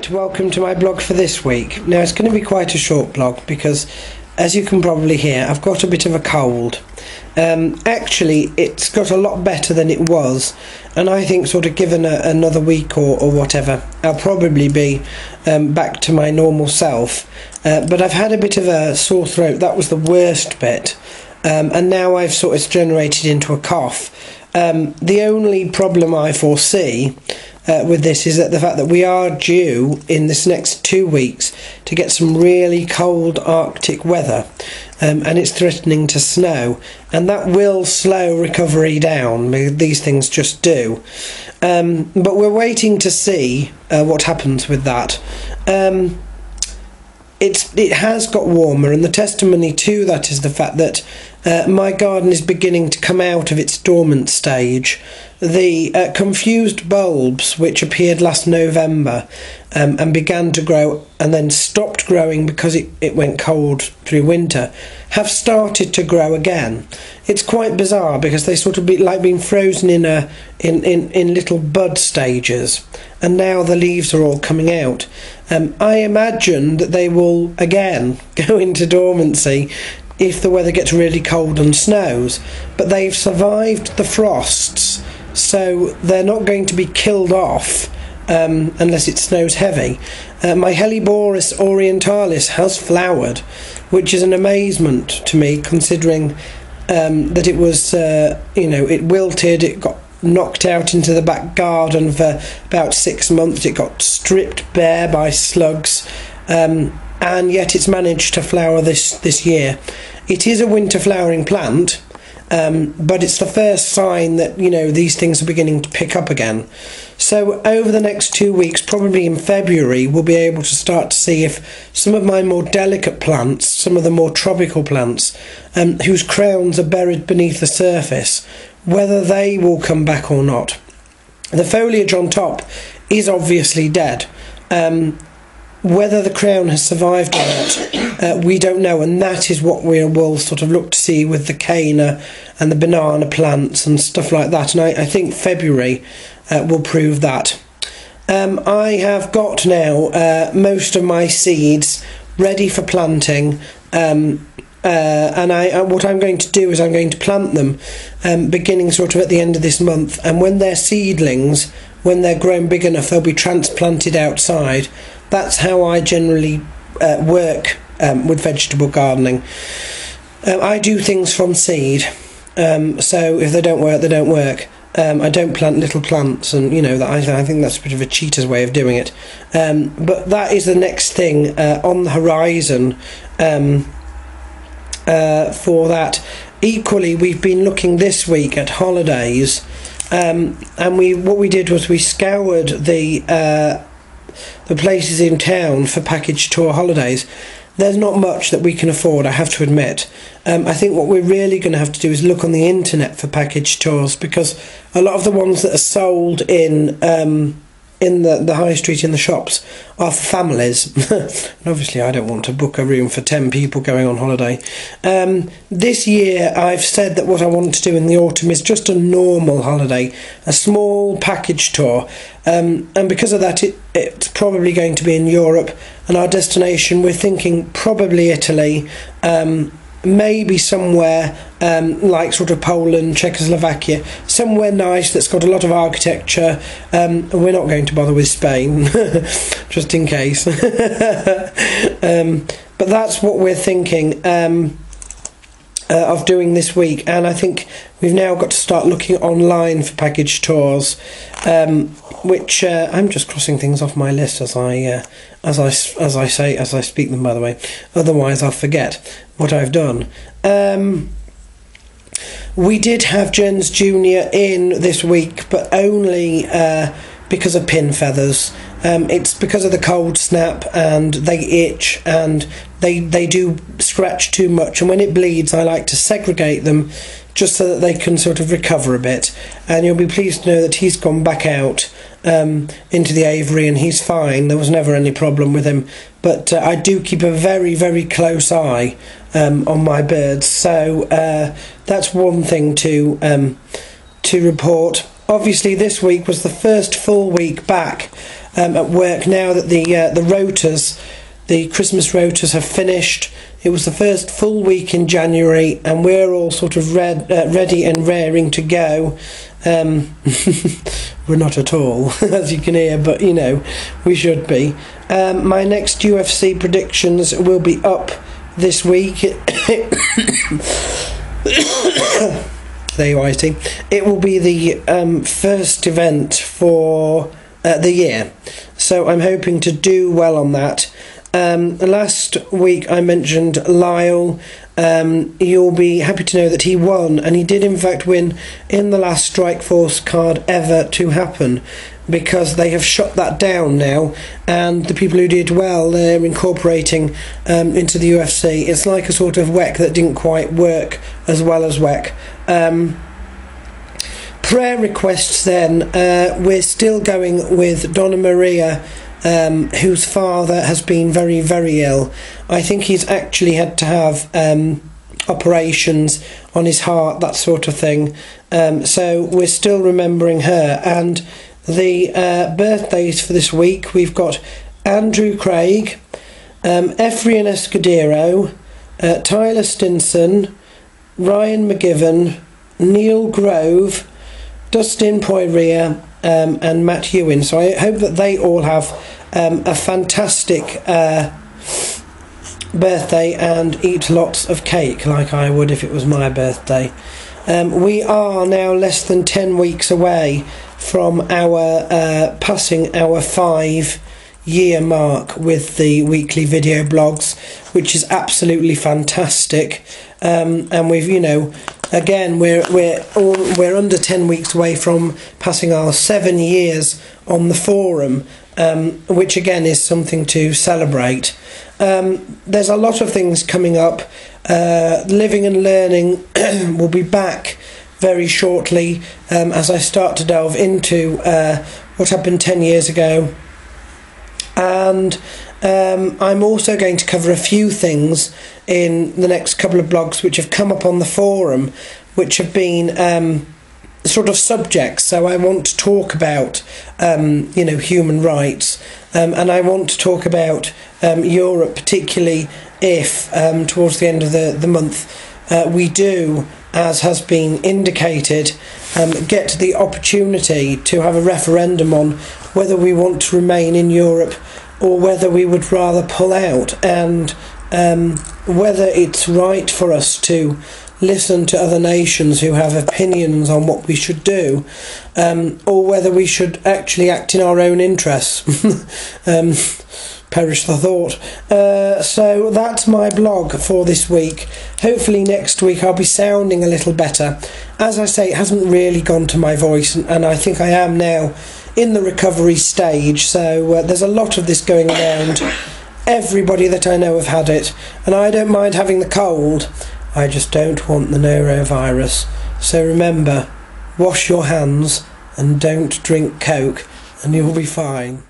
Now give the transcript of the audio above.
Right, welcome to my blog for this week. Now it's going to be quite a short blog because, as you can probably hear, I've got a bit of a cold. Actually, it's got a lot better than it was, and I think sort of given another week or whatever, I'll probably be back to my normal self. But I've had a bit of a sore throat. That was the worst bit, and now I've sort of generated into a cough. The only problem I foresee with this is that the fact that we are due in this next 2 weeks to get some really cold Arctic weather, and it's threatening to snow, and that will slow recovery down. These things just do, but we're waiting to see what happens with that. It has got warmer, and the testimony to that is the fact that my garden is beginning to come out of its dormant stage. The confused bulbs which appeared last November and began to grow and then stopped growing because it went cold through winter have started to grow again. It's quite bizarre because they sort of like being frozen in little bud stages, and now the leaves are all coming out. I imagine that they will again go into dormancy if the weather gets really cold and snows, but they've survived the frosts, so they're not going to be killed off unless it snows heavy. My Helleborus orientalis has flowered, which is an amazement to me, considering that it was, it wilted, it got knocked out into the back garden for about 6 months, it got stripped bare by slugs, and yet it's managed to flower this year. It is a winter flowering plant, but it's the first sign that these things are beginning to pick up again. So over the next 2 weeks, probably in February, we'll be able to start to see if some of my more delicate plants, some of the more tropical plants, whose crowns are buried beneath the surface, whether they will come back or not. The foliage on top is obviously dead. Whether the crown has survived or not, we don't know, and that is what we will sort of look to see with the cana and the banana plants and stuff like that, and I think February will prove that. I have got now most of my seeds ready for planting, and what I'm going to do is I'm going to plant them beginning sort of at the end of this month, and when they're seedlings, when they're grown big enough, they'll be transplanted outside. That's how I generally work with vegetable gardening. I do things from seed, so if they don't work, they don't work. I don't plant little plants, and that I think that's a bit of a cheater's way of doing it. But that is the next thing on the horizon for that. Equally, we've been looking this week at holidays, and what we did was we scoured the places in town for package tour holidays. There's not much that we can afford, I have to admit. I think what we're really going to have to do is look on the internet for package tours, because a lot of the ones that are sold in the high street, in the shops, are for families. And obviously I don't want to book a room for 10 people going on holiday. This year I've said that what I want to do in the autumn is just a normal holiday, a small package tour, and because of that it's probably going to be in Europe, and our destination, we're thinking probably Italy, maybe somewhere like sort of Poland, Czechoslovakia, somewhere nice that's got a lot of architecture. We're not going to bother with Spain, just in case. But that's what we're thinking of doing this week, and I think we've now got to start looking online for package tours, which I'm just crossing things off my list as I speak them, by the way. Otherwise I'll forget what I've done. We did have Jens Jr. in this week, but only because of pin feathers. It's because of the cold snap, and they itch and they do scratch too much, and when it bleeds I like to segregate them just so that they can sort of recover a bit. And you'll be pleased to know that he's gone back out into the aviary and he's fine. There was never any problem with him, but I do keep a very, very close eye on my birds, so that's one thing to report. obviously this week was the first full week back at work now that the rotas, the Christmas rotas, have finished. It was the first full week in January, and we're all sort of ready and raring to go. We're not at all, as you can hear, but you know, we should be. My next UFC predictions will be up this week. There you are, it will be the first event for the year, so I'm hoping to do well on that. Last week I mentioned Lyle. You'll be happy to know that he won, and he did in fact win in the last Strikeforce card ever to happen, because they have shut that down now, and the people who did well, they're incorporating into the UFC. It's like a sort of WEC that didn't quite work as well as WEC. Prayer requests then, we're still going with Donna Maria, whose father has been very, very ill. I think he's actually had to have operations on his heart, that sort of thing. So we're still remembering her. And the birthdays for this week, we've got Andrew Craig, Ephraim Escudero, Tyler Stinson, Ryan McGiven, Neil Grove, Dustin Poirier, and Matt Ewan. So I hope that they all have a fantastic birthday and eat lots of cake like I would if it was my birthday. We are now less than 10 weeks away from our passing our 5-year mark with the weekly video blogs, which is absolutely fantastic. And we've, you know, again, we're under 10 weeks away from passing our 7 years on the forum, which again is something to celebrate. There's a lot of things coming up. Living and Learning will be back very shortly, as I start to delve into what happened 10 years ago. And I'm also going to cover a few things in the next couple of blogs which have come up on the forum, which have been sort of subjects. So I want to talk about you know, human rights, and I want to talk about Europe, particularly if towards the end of the month we do, as has been indicated, get the opportunity to have a referendum on whether we want to remain in Europe or whether we would rather pull out, and whether it's right for us to listen to other nations who have opinions on what we should do, or whether we should actually act in our own interests. Perish the thought. So that's my blog for this week. Hopefully next week I'll be sounding a little better. As I say, it hasn't really gone to my voice, and I think I am now in the recovery stage, so there's a lot of this going around. Everybody that I know have had it, and I don't mind having the cold. I just don't want the norovirus. So remember, wash your hands and don't drink Coke, and you'll be fine.